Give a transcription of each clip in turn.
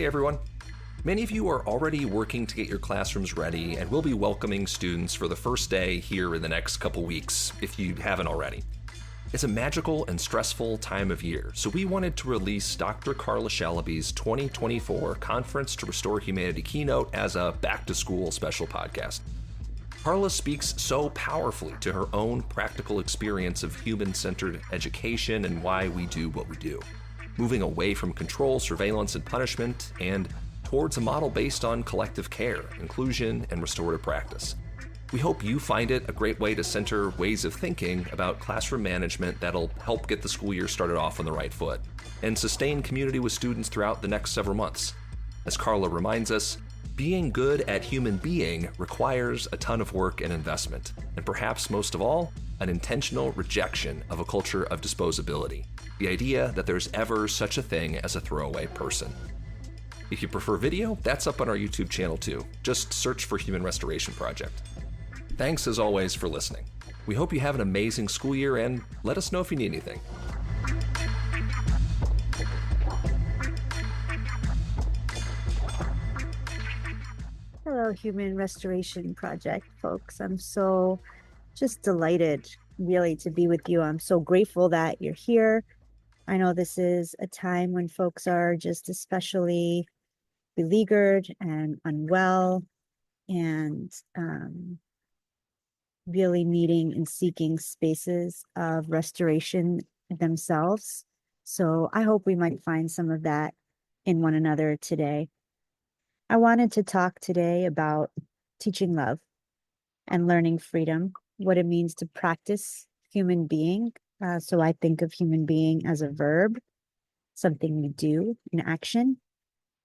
Hey everyone. Many of you are already working to get your classrooms ready, and we'll be welcoming students for the first day here in the next couple weeks, if you haven't already. It's a magical and stressful time of year, so we wanted to release Dr. Carla Shalaby's 2024 Conference to Restore Humanity keynote as a back-to-school special podcast. Carla speaks so powerfully to her own practical experience of human-centered education and why we do what we do, moving away from control, surveillance, and punishment, and towards a model based on collective care, inclusion, and restorative practice. We hope you find it a great way to center ways of thinking about classroom management that'll help get the school year started off on the right foot, and sustain community with students throughout the next several months. As Carla reminds us, being good at human being requires a ton of work and investment, and perhaps most of all, an intentional rejection of a culture of disposability, the idea that there's ever such a thing as a throwaway person. If you prefer video, that's up on our YouTube channel too. Just search for Human Restoration Project. Thanks as always for listening. We hope you have an amazing school year, and let us know if you need anything. Hello, Human Restoration Project folks. I'm so just delighted really to be with you. I'm so grateful that you're here. I know this is a time when folks are just especially beleaguered and unwell and really needing and seeking spaces of restoration themselves. So I hope we might find some of that in one another today. I wanted to talk today about teaching love and learning freedom, what it means to practice human being. So I think of human being as a verb, something we do in action.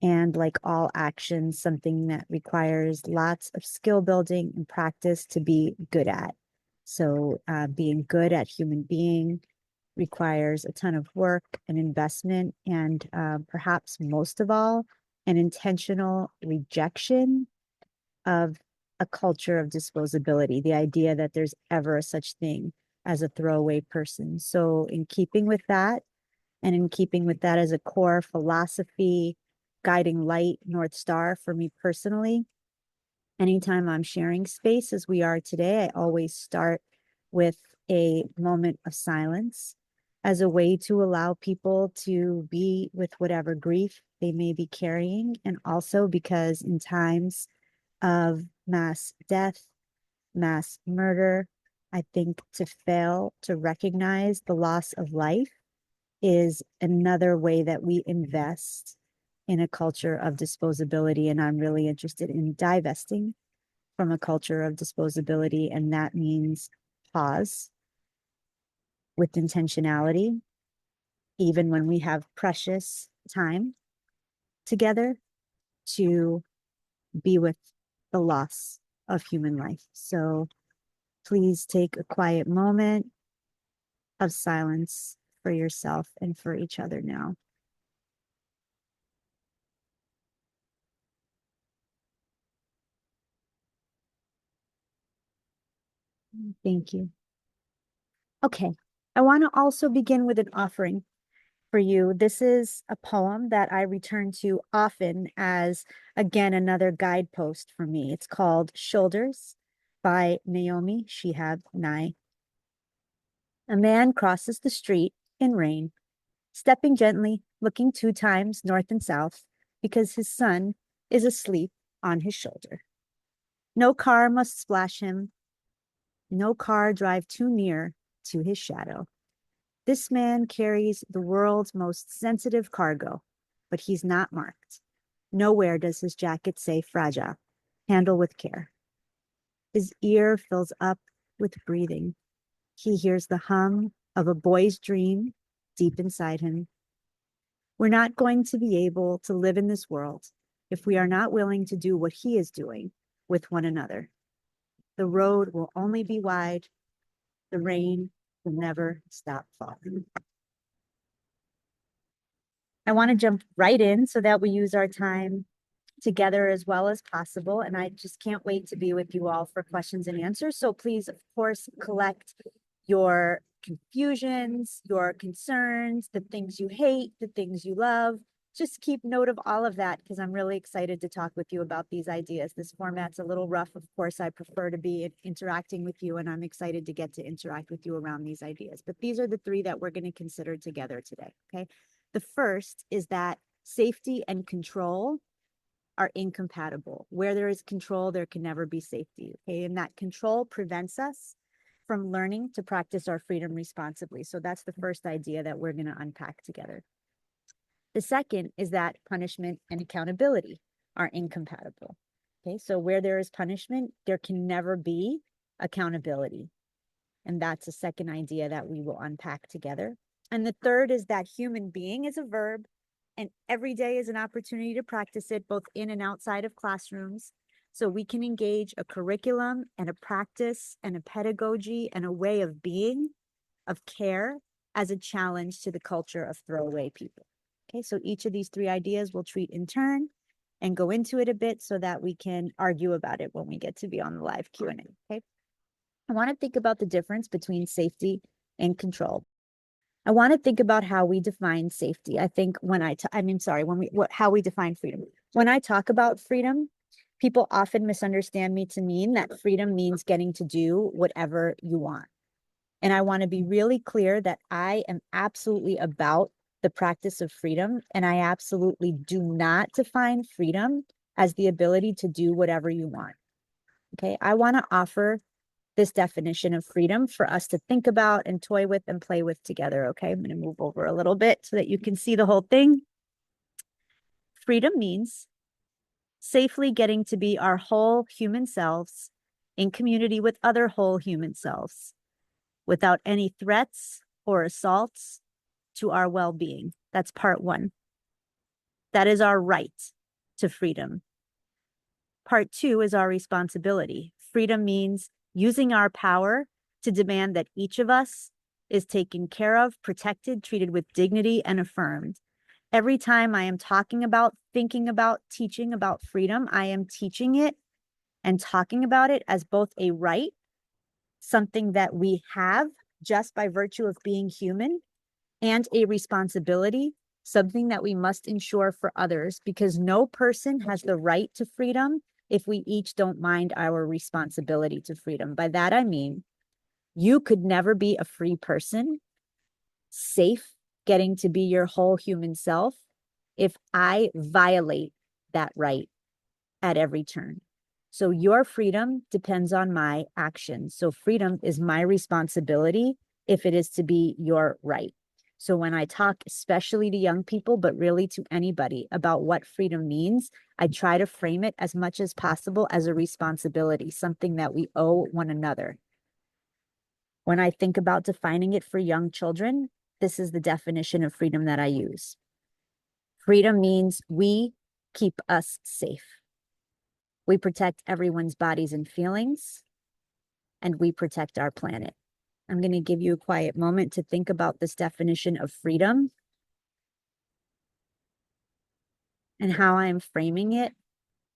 And like all actions, something that requires lots of skill building and practice to be good at. So being good at human being requires a ton of work and investment, and perhaps most of all, an intentional rejection of a culture of disposability, the idea that there's ever such thing as a throwaway person. So in keeping with that, and in keeping with that as a core philosophy, guiding light, North Star for me personally, anytime I'm sharing space as we are today, I always start with a moment of silence as a way to allow people to be with whatever grief they may be carrying. And also because in times of mass death, mass murder, I think to fail to recognize the loss of life is another way that we invest in a culture of disposability. And I'm really interested in divesting from a culture of disposability. And that means pause with intentionality, even when we have precious time together, to be with the loss of human life. So please take a quiet moment of silence for yourself and for each other now. Thank you. Okay, I want to also begin with an offering for you. This is a poem that I return to often as, again, another guidepost for me. It's called Shoulders by Naomi Shihab Nye. A man crosses the street in rain, stepping gently, looking 2 times north and south because his son is asleep on his shoulder. No car must splash him. No car drive too near to his shadow. This man carries the world's most sensitive cargo, but he's not marked. Nowhere does his jacket say fragile, handle with care. His ear fills up with breathing. He hears the hum of a boy's dream deep inside him. We're not going to be able to live in this world if we are not willing to do what he is doing with one another. The road will only be wide. The rain will never stop falling. I want to jump right in so that we use our time together as well as possible. And I just can't wait to be with you all for questions and answers. So please, of course, collect your confusions, your concerns, the things you hate, the things you love. just keep note of all of that because I'm really excited to talk with you about these ideas. This format's a little rough. Of course, I prefer to be interacting with you, and I'm excited to get to interact with you around these ideas. But these are the three that we're going to consider together today, okay? The first is that safety and control are incompatible. Where there is control, there can never be safety, okay? And that control prevents us from learning to practice our freedom responsibly. So that's the first idea that we're going to unpack together. The second is that punishment and accountability are incompatible. Okay, so where there is punishment, there can never be accountability. And that's a second idea that we will unpack together. And the third is that human being is a verb, and every day is an opportunity to practice it both in and outside of classrooms. So we can engage a curriculum and a practice and a pedagogy and a way of being, of care, as a challenge to the culture of throwaway people. Okay, so each of these three ideas we'll treat in turn and go into it a bit so that we can argue about it when we get to be on the live Q&A, okay? I want to think about the difference between safety and control. I want to think about how we define safety. I think how we define freedom. When I talk about freedom, people often misunderstand me to mean that freedom means getting to do whatever you want. And I want to be really clear that I am absolutely about the practice of freedom, and I absolutely do not define freedom as the ability to do whatever you want. Okay, I want to offer this definition of freedom for us to think about and toy with and play with together. Okay, I'm going to move over a little bit so that you can see the whole thing. Freedom means safely getting to be our whole human selves in community with other whole human selves without any threats or assaults to our well-being. That's part one. That is our right to freedom. Part two is our responsibility. Freedom means using our power to demand that each of us is taken care of, protected, treated with dignity, and affirmed. Every time I am talking about, thinking about, teaching about freedom, I am teaching it and talking about it as both a right, something that we have just by virtue of being human, and a responsibility, something that we must ensure for others, because no person has the right to freedom if we each don't mind our responsibility to freedom. By that, I mean, you could never be a free person, safe, getting to be your whole human self, if I violate that right at every turn. So your freedom depends on my actions. So freedom is my responsibility if it is to be your right. So when I talk, especially to young people, but really to anybody about what freedom means, I try to frame it as much as possible as a responsibility, something that we owe one another. When I think about defining it for young children, this is the definition of freedom that I use. Freedom means we keep us safe. We protect everyone's bodies and feelings, and we protect our planet. I'm going to give you a quiet moment to think about this definition of freedom and how I am framing it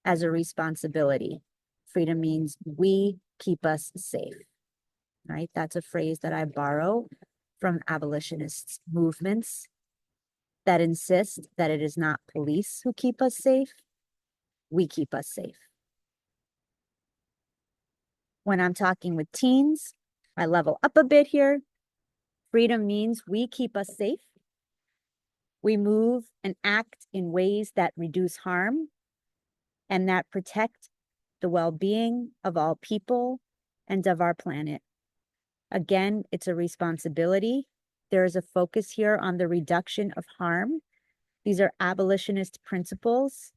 as a responsibility. Freedom means we keep us safe, right? That's a phrase that I borrow from abolitionist movements that insist that it is not police who keep us safe, we keep us safe. When I'm talking with teens, I level up a bit here. Freedom means we keep us safe. We move and act in ways that reduce harm and that protect the well-being of all people and of our planet. Again, it's a responsibility. There is a focus here on the reduction of harm. These are abolitionist principles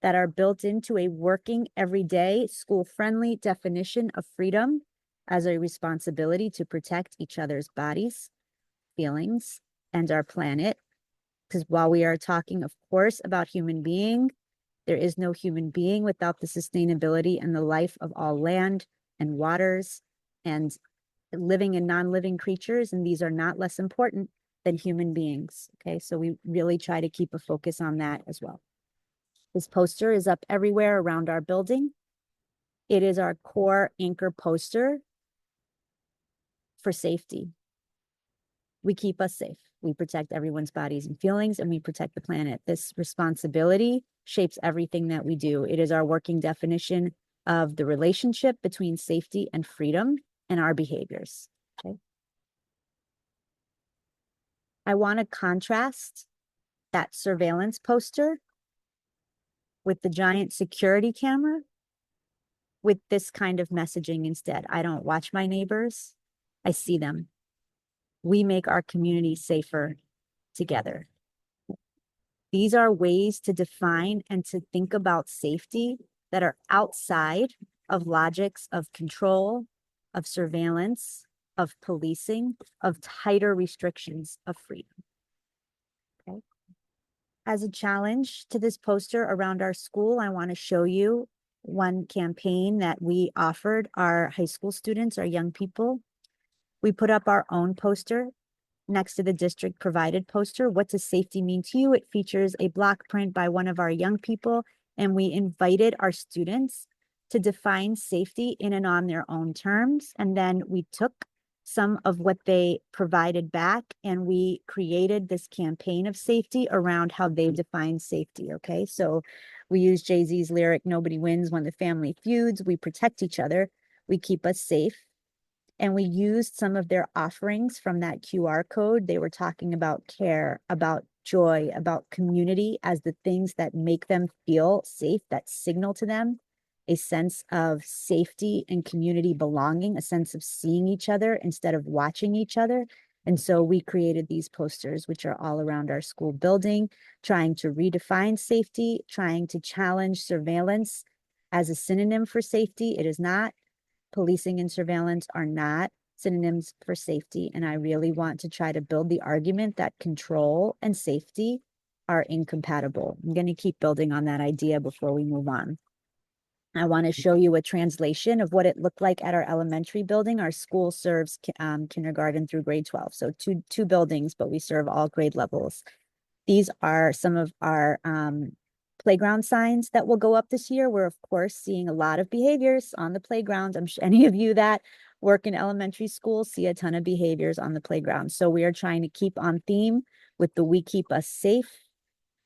that are built into a working, everyday, school-friendly definition of freedom as a responsibility to protect each other's bodies, feelings, and our planet. Because while we are talking, of course, about human being, there is no human being without the sustainability and the life of all land and waters and living and non-living creatures, and these are not less important than human beings. Okay, so we really try to keep a focus on that as well. This poster is up everywhere around our building. It is our core anchor poster for safety. we keep us safe. We protect everyone's bodies and feelings, and we protect the planet. This responsibility shapes everything that we do. It is our working definition of the relationship between safety and freedom and our behaviors. Okay. I want to contrast that surveillance poster with the giant security camera with this kind of messaging instead. I don't watch my neighbors, I see them. We make our community safer together. These are ways to define and to think about safety that are outside of logics of control, of surveillance, of policing, of tighter restrictions of freedom. Okay. As a challenge to this poster around our school, I want to show you one campaign that we offered our high school students, our young people. We put up our own poster next to the district provided poster. What does safety mean to you? It features a block print by one of our young people, and we invited our students to define safety in and on their own terms. And then we took some of what they provided back and we created this campaign of safety around how they define safety. Okay, so we use Jay-Z's lyric, "Nobody wins when the family feuds." We protect each other, we keep us safe. And we used some of their offerings from that QR code. They were talking about care, about joy, about community as the things that make them feel safe, that signal to them a sense of safety and community belonging, a sense of seeing each other instead of watching each other. And so we created these posters, which are all around our school building, trying to redefine safety, trying to challenge surveillance as a synonym for safety. It is not. Policing and surveillance are not synonyms for safety. And I really want to try to build the argument that control and safety are incompatible. I'm going to keep building on that idea before we move on. I want to show you a translation of what it looked like at our elementary building. Our school serves kindergarten through grade 12. So two buildings, but we serve all grade levels. These are some of our playground signs that will go up this year. We're, of course, seeing a lot of behaviors on the playground. I'm sure any of you that work in elementary school see a ton of behaviors on the playground. So we are trying to keep on theme with the "We Keep Us Safe."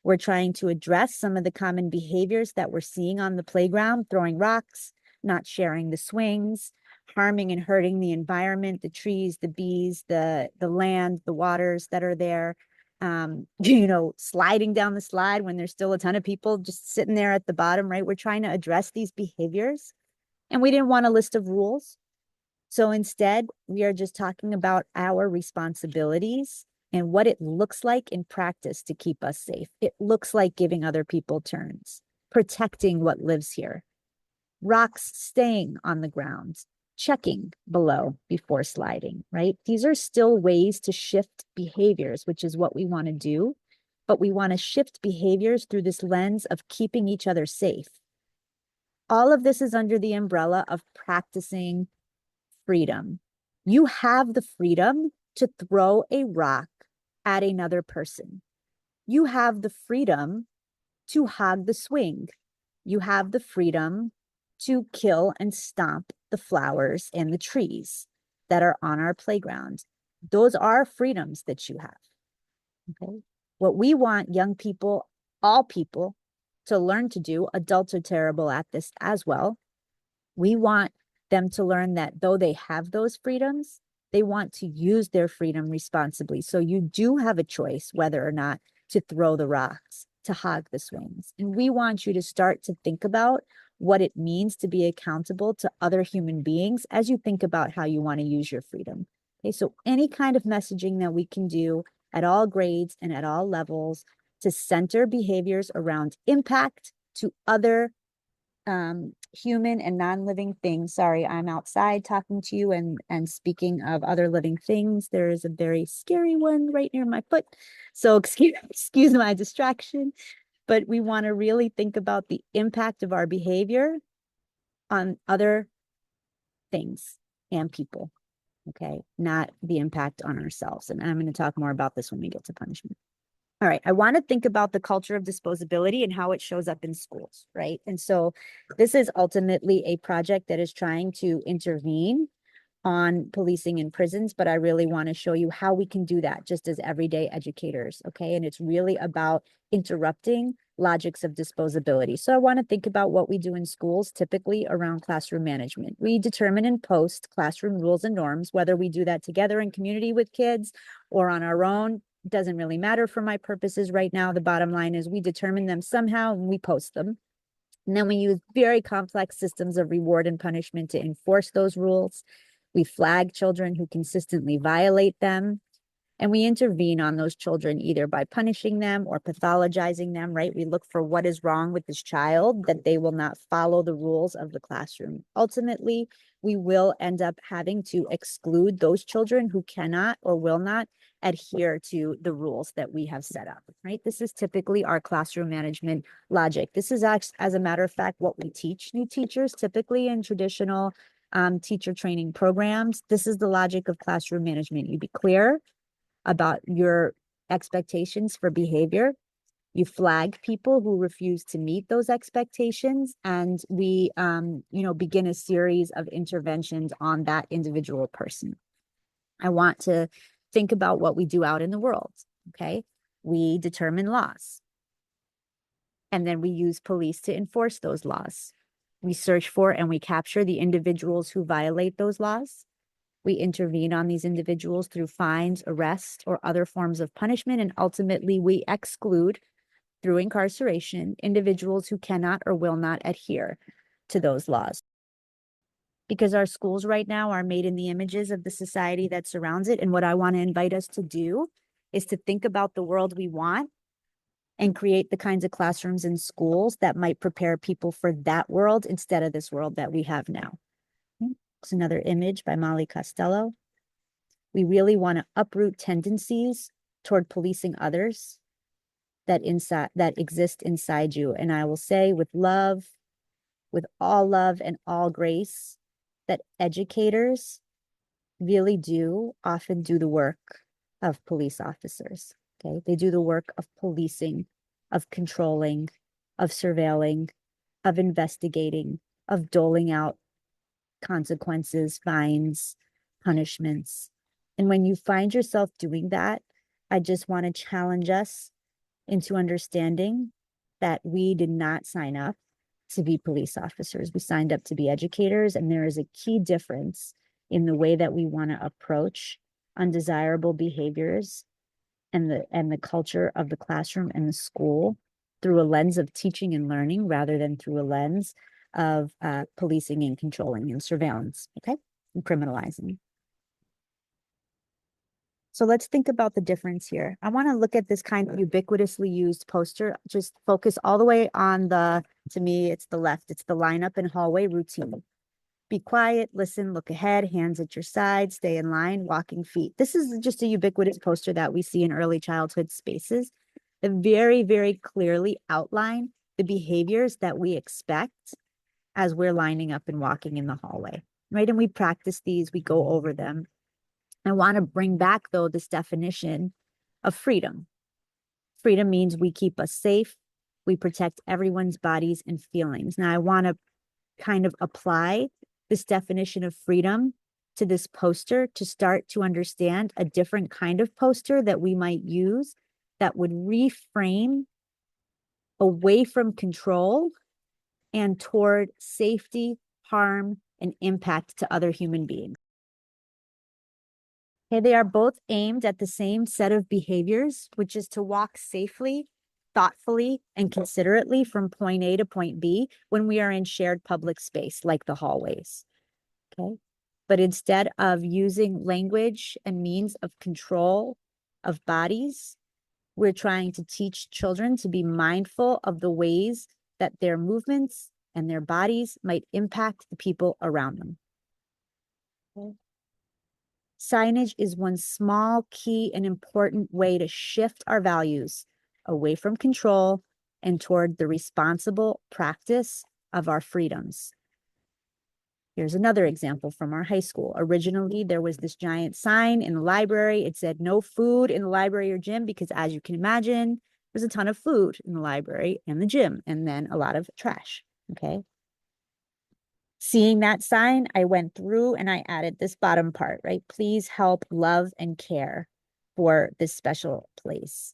We're trying to address some of the common behaviors that we're seeing on the playground: throwing rocks, not sharing the swings, harming and hurting the environment, the trees, the bees, the land, the waters that are there. Sliding down the slide when there's still a ton of people just sitting there at the bottom, right? We're trying to address these behaviors, and we didn't want a list of rules. So instead, we are just talking about our responsibilities and what it looks like in practice to keep us safe. It looks like giving other people turns, protecting what lives here, rocks staying on the ground, checking below before sliding, right? These are still ways to shift behaviors, which is what we want to do, but we want to shift behaviors through this lens of keeping each other safe. All of this is under the umbrella of practicing freedom. You have the freedom to throw a rock at another person. You have the freedom to hog the swing. You have the freedom to kill and stomp the flowers and the trees that are on our playground. Those are freedoms that you have. Okay. What we want young people, all people, to learn to do, adults are terrible at this as well. We want them to learn that though they have those freedoms, they want to use their freedom responsibly. So you do have a choice whether or not to throw the rocks, to hog the swings. And we want you to start to think about what it means to be accountable to other human beings as you think about how you want to use your freedom. Okay, so any kind of messaging that we can do at all grades and at all levels to center behaviors around impact to other human and non-living things. Sorry, I'm outside talking to you, and speaking of other living things, there is a very scary one right near my foot. So excuse my distraction, but we want to really think about the impact of our behavior on other things and people. Okay, not the impact on ourselves. And I'm going to talk more about this when we get to punishment. All right, I want to think about the culture of disposability and how it shows up in schools, right? And so this is ultimately a project that is trying to intervene on policing in prisons, but I really want to show you how we can do that just as everyday educators, okay? And it's really about interrupting logics of disposability. So I want to think about what we do in schools, typically around classroom management. We determine and post classroom rules and norms, whether we do that together in community with kids or on our own. It doesn't really matter for my purposes right now. The bottom line is we determine them somehow and we post them. And then we use very complex systems of reward and punishment to enforce those rules. We flag children who consistently violate them. And we intervene on those children either by punishing them or pathologizing them, right? We look for what is wrong with this child, that they will not follow the rules of the classroom. Ultimately, we will end up having to exclude those children who cannot or will not adhere to the rules that we have set up, right? This is typically our classroom management logic. This is, as a matter of fact, what we teach new teachers, typically in traditional teacher training programs. This is the logic of classroom management. You be clear about your expectations for behavior. You flag people who refuse to meet those expectations, and we, begin a series of interventions on that individual person. I want to think about what we do out in the world, okay? We determine laws, and then we use police to enforce those laws. We search for and we capture the individuals who violate those laws. We intervene on these individuals through fines, arrest, or other forms of punishment. And ultimately, we exclude, through incarceration, individuals who cannot or will not adhere to those laws. Because our schools right now are made in the images of the society that surrounds it. And what I want to invite us to do is to think about the world we want and create the kinds of classrooms and schools that might prepare people for that world instead of this world that we have now. It's another image by Molly Costello. We really want to uproot tendencies toward policing others that exist inside you. And I will say with love, with all love and all grace, that educators really do often do the work of police officers. Okay. They do the work of policing, of controlling, of surveilling, of investigating, of doling out consequences, fines, punishments. And when you find yourself doing that, I just want to challenge us into understanding that we did not sign up to be police officers. We signed up to be educators, and there is a key difference in the way that we want to approach undesirable behaviors and the culture of the classroom and the school through a lens of teaching and learning rather than through a lens of policing and controlling and surveillance, okay, and criminalizing. So let's think about the difference here. I want to look at this kind of ubiquitously used poster. Just focus all the way on to me, it's the left. It's the lineup and hallway routine. Be quiet, listen, look ahead, hands at your side, stay in line, walking feet. This is just a ubiquitous poster that we see in early childhood spaces that very, very clearly outline the behaviors that we expect as we're lining up and walking in the hallway, right? And we practice these, we go over them. I want to bring back, though, this definition of freedom. Freedom means we keep us safe, we protect everyone's bodies and feelings. Now, I want to kind of apply this definition of freedom to this poster to start to understand a different kind of poster that we might use that would reframe away from control and toward safety, harm, and impact to other human beings. Okay, they are both aimed at the same set of behaviors, which is to walk safely, thoughtfully, and considerately from point A to point B when we are in shared public space, like the hallways. Okay, but instead of using language and means of control of bodies, we're trying to teach children to be mindful of the ways that their movements and their bodies might impact the people around them. Okay. Signage is one small, key, and important way to shift our values away from control and toward the responsible practice of our freedoms. Here's another example from our high school. Originally, there was this giant sign in the library. It said no food in the library or gym because, as you can imagine, there's a ton of food in the library and the gym, and then a lot of trash, okay? Seeing that sign, I went through and I added this bottom part, right? Please help love and care for this special place.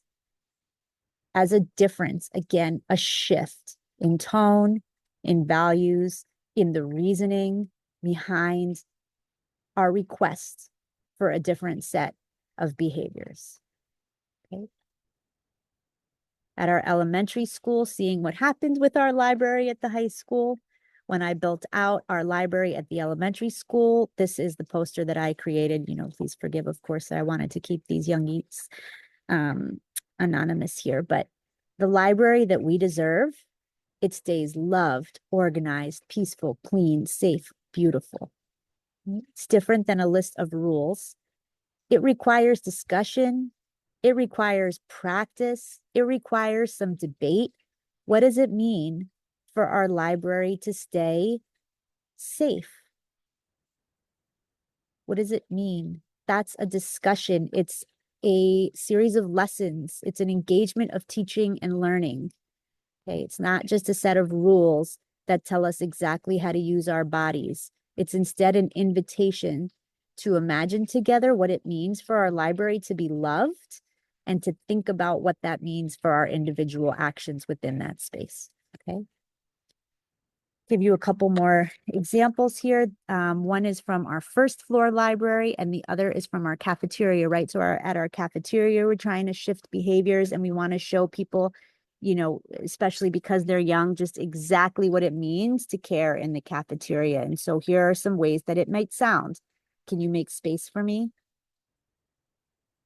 As a difference, again, a shift in tone, in values, in the reasoning behind our request for a different set of behaviors. Okay. At our elementary school, seeing what happened with our library at the high school. When I built out our library at the elementary school, this is the poster that I created. You know, please forgive, of course, I wanted to keep these young eats anonymous here, but the library that we deserve, it stays loved, organized, peaceful, clean, safe, beautiful. It's different than a list of rules. It requires discussion. It requires practice. It requires some debate. What does it mean for our library to stay safe? What does it mean? That's a discussion. It's a series of lessons. It's an engagement of teaching and learning. Okay, it's not just a set of rules that tell us exactly how to use our bodies. It's instead an invitation to imagine together what it means for our library to be loved and to think about what that means for our individual actions within that space. Okay. Give you a couple more examples here. One is from our first floor library and the other is from our cafeteria, right? So at our cafeteria, we're trying to shift behaviors and we want to show people, you know, especially because they're young, just exactly what it means to care in the cafeteria. And so here are some ways that it might sound. Can you make space for me?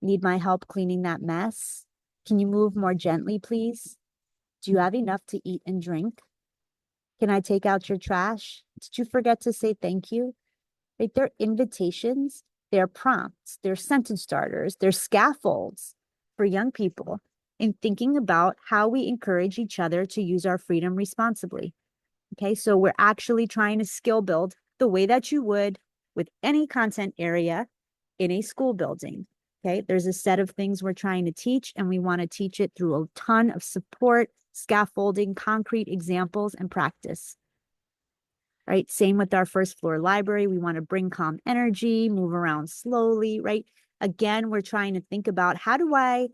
Need my help cleaning that mess? Can you move more gently, please? Do you have enough to eat and drink? Can I take out your trash? Did you forget to say thank you? Right? They're invitations, they're prompts, they're sentence starters, they're scaffolds for young people in thinking about how we encourage each other to use our freedom responsibly. Okay, so we're actually trying to skill build the way that you would with any content area in a school building. Okay, there's a set of things we're trying to teach, and we want to teach it through a ton of support, scaffolding, concrete examples, and practice. Right, same with our first floor library. We want to bring calm energy, move around slowly, right? Again, we're trying to think about how do I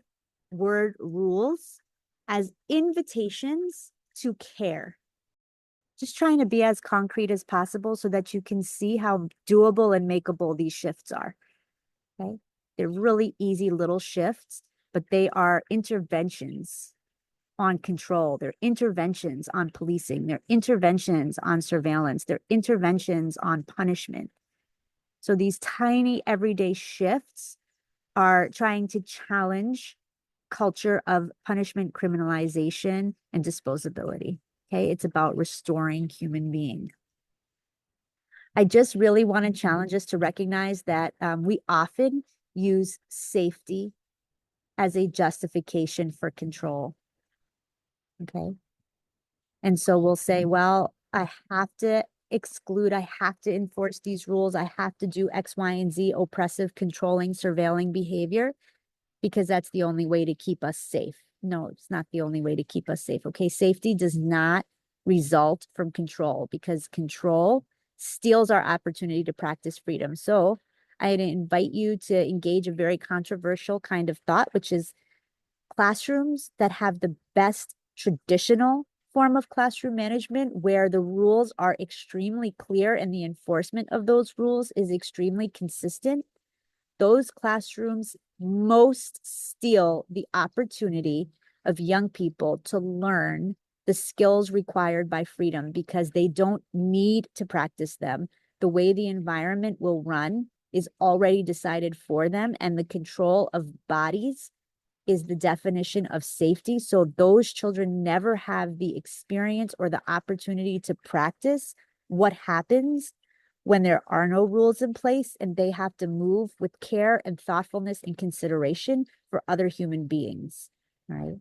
word rules as invitations to care. Just trying to be as concrete as possible so that you can see how doable and makeable these shifts are. Okay. They're really easy little shifts, but they are interventions on control. They're interventions on policing. They're interventions on surveillance. They're interventions on punishment. So these tiny everyday shifts are trying to challenge culture of punishment, criminalization, and disposability. Okay, it's about restoring human being. I just really want to challenge us to recognize that we often use safety as a justification for control. Okay. And so we'll say, well, I have to exclude, I have to enforce these rules, I have to do X, Y, and Z oppressive, controlling, surveilling behavior because that's the only way to keep us safe. No, it's not the only way to keep us safe. Okay. Safety does not result from control because control steals our opportunity to practice freedom. So I'd invite you to engage a very controversial kind of thought, which is classrooms that have the best traditional form of classroom management where the rules are extremely clear and the enforcement of those rules is extremely consistent. Those classrooms most steal the opportunity of young people to learn the skills required by freedom because they don't need to practice them. The way the environment will run is already decided for them, and the control of bodies is the definition of safety. So those children never have the experience or the opportunity to practice what happens when there are no rules in place and they have to move with care and thoughtfulness and consideration for other human beings, right?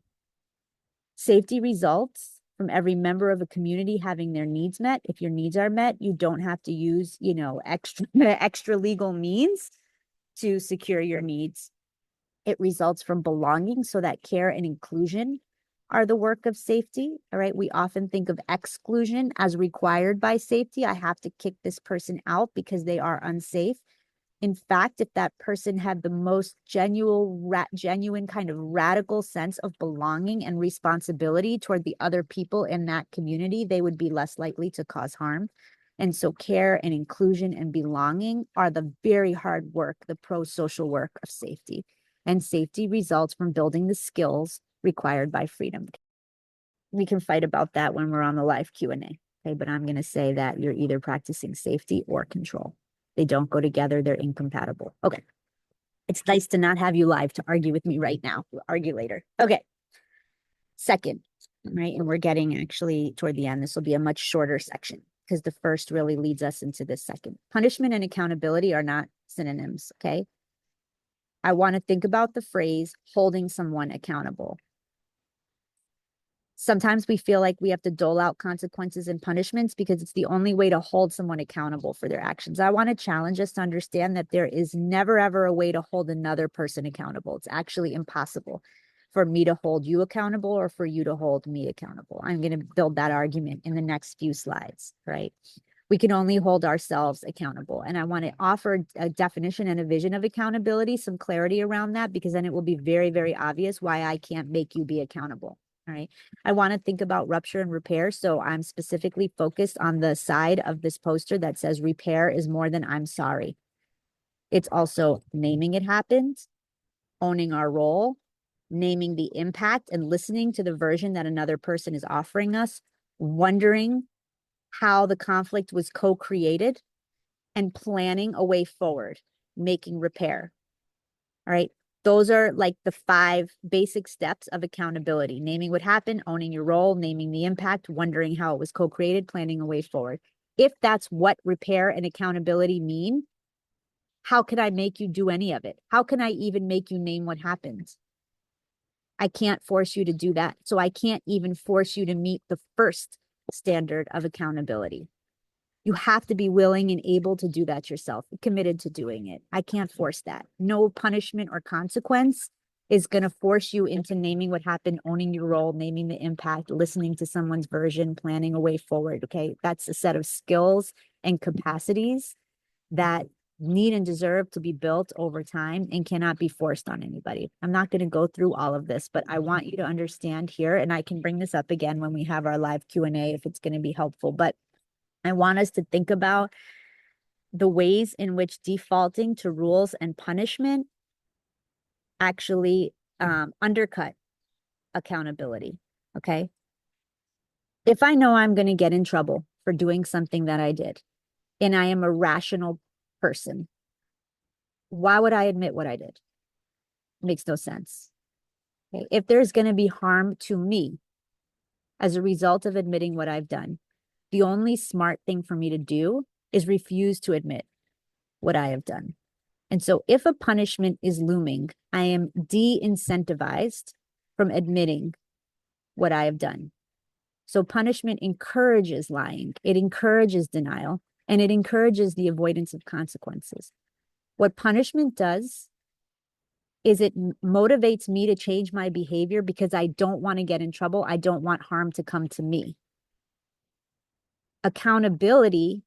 Safety results from every member of a community having their needs met. If your needs are met, you don't have to use, you know, extra legal means to secure your needs. It results from belonging, so that care and inclusion are the work of safety. All right. We often think of exclusion as required by safety. I have to kick this person out because they are unsafe. In fact, if that person had the most genuine kind of radical sense of belonging and responsibility toward the other people in that community, they would be less likely to cause harm. And so care and inclusion and belonging are the very hard work, the pro-social work of safety. And safety results from building the skills required by freedom. We can fight about that when we're on the live Q&A. Okay, but I'm going to say that you're either practicing safety or control. They don't go together. They're incompatible. Okay. It's nice to not have you live to argue with me right now. We'll argue later. Okay. Second, right? And we're getting actually toward the end. This will be a much shorter section because the first really leads us into this second. Punishment and accountability are not synonyms. Okay. I want to think about the phrase holding someone accountable. Sometimes we feel like we have to dole out consequences and punishments because it's the only way to hold someone accountable for their actions. I want to challenge us to understand that there is never, ever a way to hold another person accountable. It's actually impossible for me to hold you accountable or for you to hold me accountable. I'm going to build that argument in the next few slides, right? We can only hold ourselves accountable. And I want to offer a definition and a vision of accountability, some clarity around that, because then it will be very, very obvious why I can't make you be accountable. All right. I want to think about rupture and repair. So I'm specifically focused on the side of this poster that says repair is more than I'm sorry. It's also naming it happened, owning our role, naming the impact and listening to the version that another person is offering us, wondering how the conflict was co-created, and planning a way forward, making repair. All right. Those are like the 5 basic steps of accountability: naming what happened, owning your role, naming the impact, wondering how it was co-created, planning a way forward. If that's what repair and accountability mean, how can I make you do any of it? How can I even make you name what happened? I can't force you to do that. So I can't even force you to meet the first standard of accountability. You have to be willing and able to do that yourself, committed to doing it. I can't force that. No punishment or consequence is going to force you into naming what happened, owning your role, naming the impact, listening to someone's version, planning a way forward. Okay. That's a set of skills and capacities that need and deserve to be built over time and cannot be forced on anybody. I'm not going to go through all of this, but I want you to understand here, and I can bring this up again when we have our live Q&A if it's going to be helpful, but I want us to think about the ways in which defaulting to rules and punishment actually undercut accountability, okay? If I know I'm going to get in trouble for doing something that I did, and I am a rational person, why would I admit what I did? It makes no sense. Okay? If there's going to be harm to me as a result of admitting what I've done, the only smart thing for me to do is refuse to admit what I have done. And so if a punishment is looming, I am de-incentivized from admitting what I have done. So punishment encourages lying, it encourages denial, and it encourages the avoidance of consequences. What punishment does is it motivates me to change my behavior because I don't want to get in trouble. I don't want harm to come to me. Accountability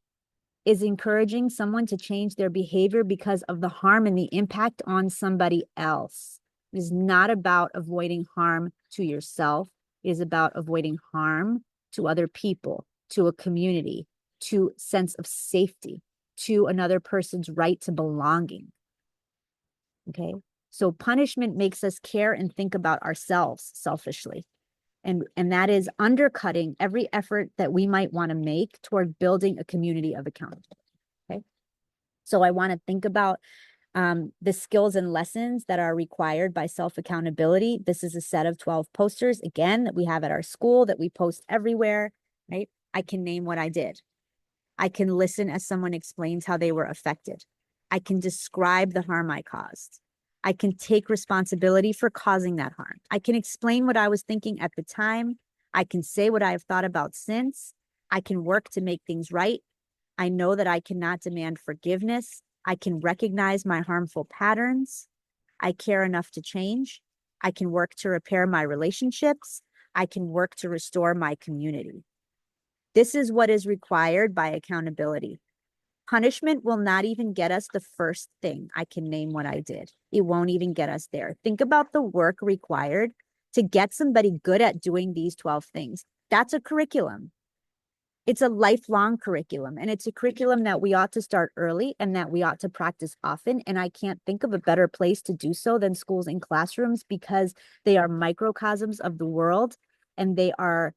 is encouraging someone to change their behavior because of the harm and the impact on somebody else. It is not about avoiding harm to yourself. It is about avoiding harm to other people, to a community, to sense of safety, to another person's right to belonging. Okay. So punishment makes us care and think about ourselves selfishly. And that is undercutting every effort that we might want to make toward building a community of accountability. Okay. So I want to think about the skills and lessons that are required by self-accountability. This is a set of 12 posters, again, that we have at our school that we post everywhere, right? I can name what I did. I can listen as someone explains how they were affected. I can describe the harm I caused. I can take responsibility for causing that harm. I can explain what I was thinking at the time. I can say what I have thought about since. I can work to make things right. I know that I cannot demand forgiveness. I can recognize my harmful patterns. I care enough to change. I can work to repair my relationships. I can work to restore my community. This is what is required by accountability. Punishment will not even get us the first thing. I can name what I did. It won't even get us there. Think about the work required to get somebody good at doing these 12 things. That's a curriculum. It's a lifelong curriculum, and it's a curriculum that we ought to start early and that we ought to practice often. And I can't think of a better place to do so than schools and classrooms, because they are microcosms of the world and they are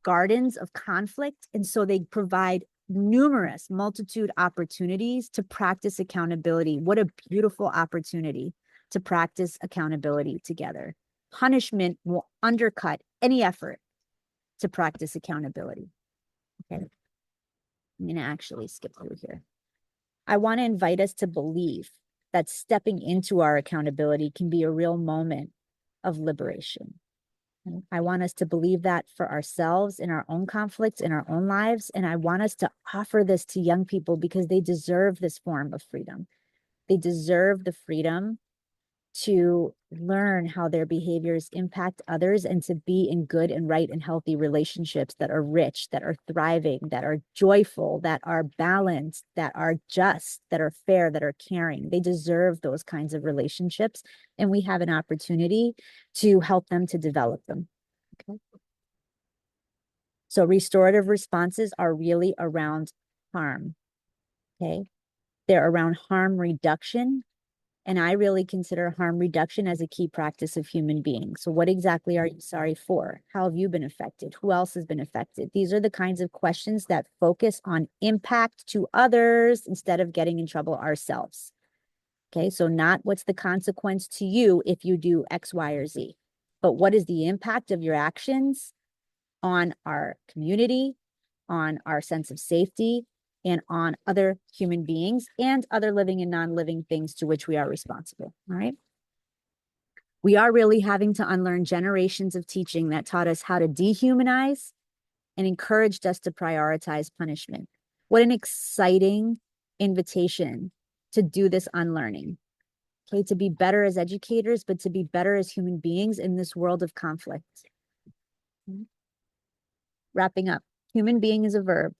gardens of conflict. And so they provide numerous multitude opportunities to practice accountability. What a beautiful opportunity to practice accountability together. Punishment will undercut any effort to practice accountability. Okay. I'm going to actually skip through here. I want to invite us to believe that stepping into our accountability can be a real moment of liberation. I want us to believe that for ourselves, in our own conflicts, in our own lives. And I want us to offer this to young people because they deserve this form of freedom. They deserve the freedom to learn how their behaviors impact others and to be in good and right and healthy relationships that are rich, that are thriving, that are joyful, that are balanced, that are just, that are fair, that are caring. They deserve those kinds of relationships, and we have an opportunity to help them to develop them. Okay. So restorative responses are really around harm. Okay. They're around harm reduction. And I really consider harm reduction as a key practice of human being. So what exactly are you sorry for? How have you been affected? Who else has been affected? These are the kinds of questions that focus on impact to others instead of getting in trouble ourselves. Okay, so not what's the consequence to you if you do X, Y, or Z, but what is the impact of your actions on our community, on our sense of safety, and on other human beings and other living and non-living things to which we are responsible. All right. We are really having to unlearn generations of teaching that taught us how to dehumanize and encouraged us to prioritize punishment. What an exciting invitation to do this unlearning. Okay, to be better as educators, but to be better as human beings in this world of conflict. Wrapping up, human being is a verb.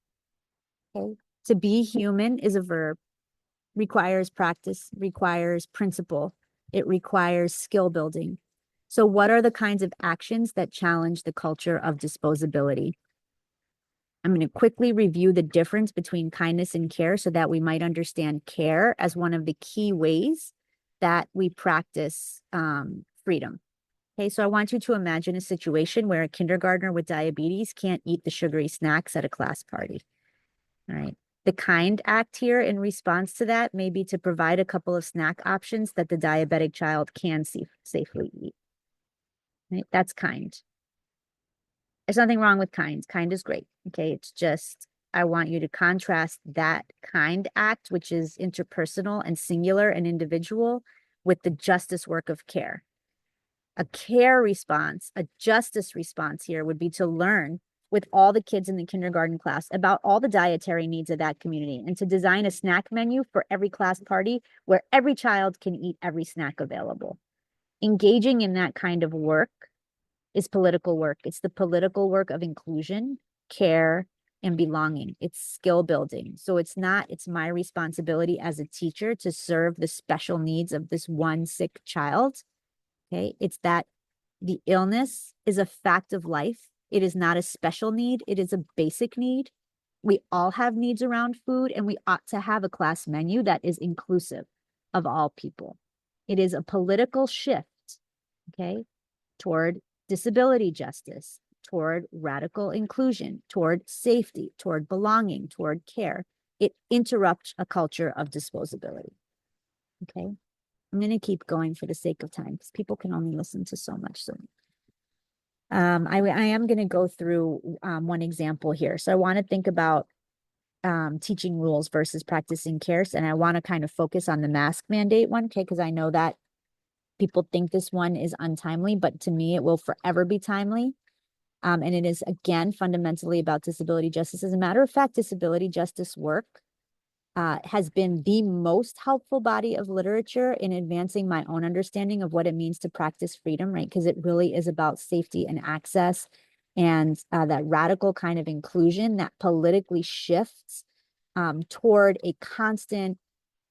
Okay. To be human is a verb, requires practice, requires principle, it requires skill building. So what are the kinds of actions that challenge the culture of disposability? I'm going to quickly review the difference between kindness and care so that we might understand care as one of the key ways that we practice freedom. Okay, so I want you to imagine a situation where a kindergartner with diabetes can't eat the sugary snacks at a class party. All right. The kind act here in response to that may be to provide a couple of snack options that the diabetic child can safely eat. Right? That's kind. There's nothing wrong with kind. Kind is great. Okay. It's just, I want you to contrast that kind act, which is interpersonal and singular and individual, with the justice work of care. A care response, a justice response here would be to learn with all the kids in the kindergarten class about all the dietary needs of that community and to design a snack menu for every class party where every child can eat every snack available. Engaging in that kind of work is political work. It's the political work of inclusion, care, and belonging. It's skill building. So it's my responsibility as a teacher to serve the special needs of this one sick child. Okay, it's that the illness is a fact of life. It is not a special need. It is a basic need. We all have needs around food, and we ought to have a class menu that is inclusive of all people. It is a political shift, okay, toward disability justice, toward radical inclusion, toward safety, toward belonging, toward care. It interrupts a culture of disposability, okay? I'm going to keep going for the sake of time because people can only listen to so much. So I am going to go through one example here. So I want to think about teaching rules versus practicing care. And I want to kind of focus on the mask mandate one, okay? Because I know that people think this one is untimely, but to me, it will forever be timely. And it is, again, fundamentally about disability justice. As a matter of fact, disability justice work has been the most helpful body of literature in advancing my own understanding of what it means to practice freedom, right? Because it really is about safety and access and that radical kind of inclusion that politically shifts toward a constant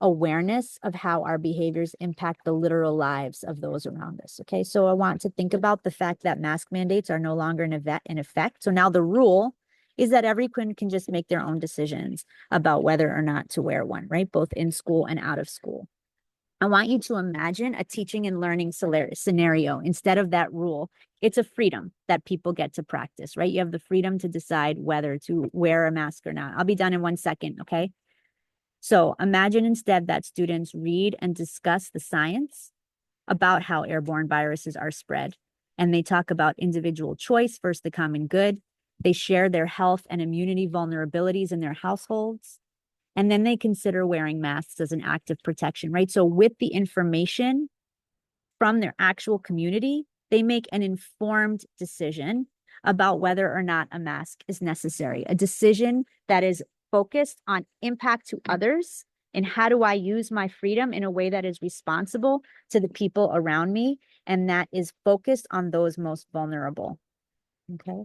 awareness of how our behaviors impact the literal lives of those around us. Okay, so I want to think about the fact that mask mandates are no longer in effect. So now the rule is that everyone can just make their own decisions about whether or not to wear one, right? Both in school and out of school. I want you to imagine a teaching and learning scenario instead of that rule. It's a freedom that people get to practice, right? You have the freedom to decide whether to wear a mask or not. I'll be done in 1 second, okay? So imagine instead that students read and discuss the science about how airborne viruses are spread. And they talk about individual choice versus the common good. They share their health and immunity vulnerabilities in their households. And then they consider wearing masks as an act of protection, right? So with the information from their actual community, they make an informed decision about whether or not a mask is necessary, a decision that is focused on impact to others and how do I use my freedom in a way that is responsible to the people around me and that is focused on those most vulnerable. Okay.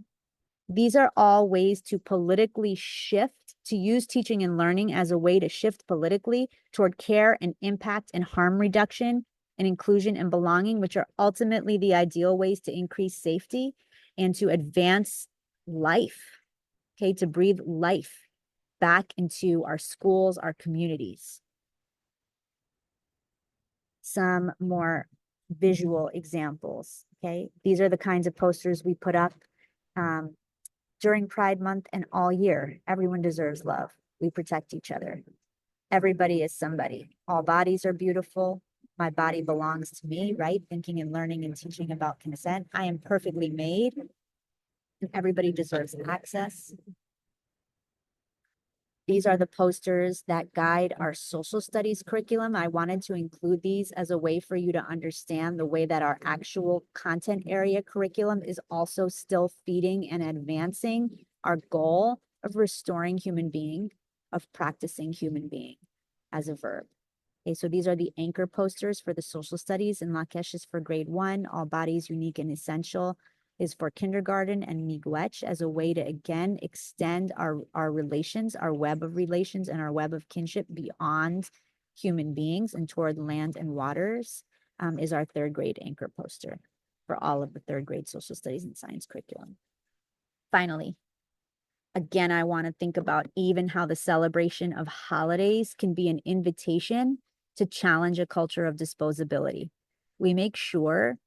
These are all ways to politically shift, to use teaching and learning as a way to shift politically toward care and impact and harm reduction and inclusion and belonging, which are ultimately the ideal ways to increase safety and to advance life, okay, to breathe life back into our schools, our communities. Some more visual examples, okay? These are the kinds of posters we put up during Pride Month and all year. Everyone deserves love. We protect each other. Everybody is somebody. All bodies are beautiful. My body belongs to me, right? Thinking and learning and teaching about consent. I am perfectly made and everybody deserves access. These are the posters that guide our social studies curriculum. I wanted to include these as a way for you to understand the way that our actual content area curriculum is also still feeding and advancing our goal of restoring human being, of practicing human being as a verb. Okay, so these are the anchor posters for the social studies, and Lakesh is for grade 1, all bodies unique and essential is for kindergarten, and miigwech as a way to, again, extend our relations, our web of relations and our web of kinship beyond human beings and toward land and waters, is our 3rd grade anchor poster for all of the 3rd grade social studies and science curriculum. Finally, again, I want to think about even how the celebration of holidays can be an invitation to challenge a culture of disposability. We make sure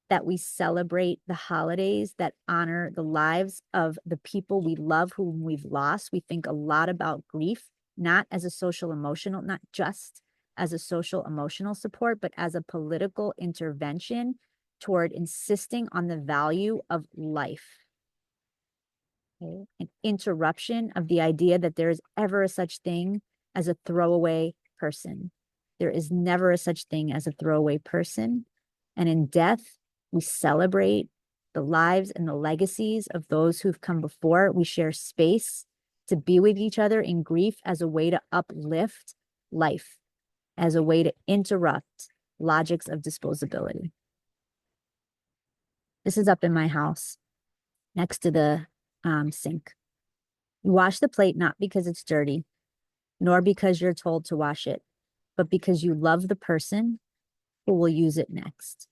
that we celebrate the holidays that honor the lives of the people we love, whom we've lost. We think a lot about grief, not as a social emotional, not just as a social emotional support, but as a political intervention toward insisting on the value of life. Okay? An interruption of the idea that there is ever a such thing as a throwaway person. There is never a such thing as a throwaway person. And in death, we celebrate the lives and the legacies of those who've come before. We share space to be with each other in grief as a way to uplift life, as a way to interrupt logics of disposability. This is up in my house next to the sink. You wash the plate not because it's dirty, nor because you're told to wash it, but because you love the person who will use it next.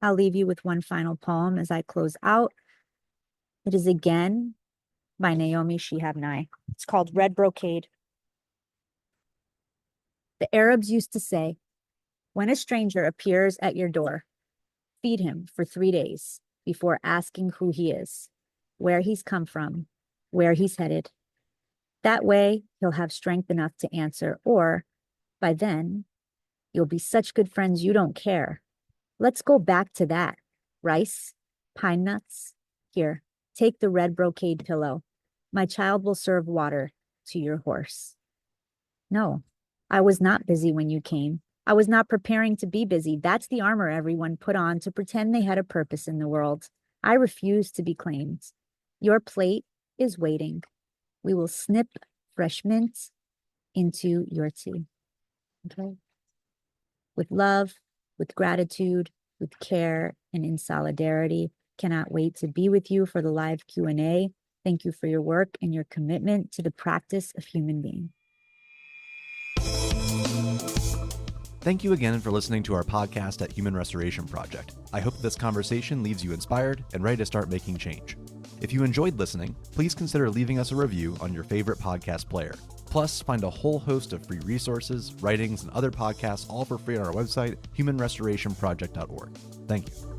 I'll leave you with one final poem as I close out. It is again by Naomi Shihab Nye. It's called Red Brocade. The Arabs used to say, when a stranger appears at your door, feed him for 3 days before asking who he is, where he's come from, where he's headed. That way, he'll have strength enough to answer, or by then, you'll be such good friends you don't care. Let's go back to that. Rice, pine nuts. Here, take the red brocade pillow. My child will serve water to your horse. No, I was not busy when you came. I was not preparing to be busy. That's the armor everyone put on to pretend they had a purpose in the world. I refuse to be claimed. Your plate is waiting. We will snip fresh mint into your tea. Okay? With love, with gratitude, with care, and in solidarity. Cannot wait to be with you for the live Q&A. Thank you for your work and your commitment to the practice of human being. Thank you again for listening to our podcast at Human Restoration Project. I hope this conversation leaves you inspired and ready to start making change. If you enjoyed listening, please consider leaving us a review on your favorite podcast player. Plus, find a whole host of free resources, writings, and other podcasts all for free on our website, humanrestorationproject.org. Thank you.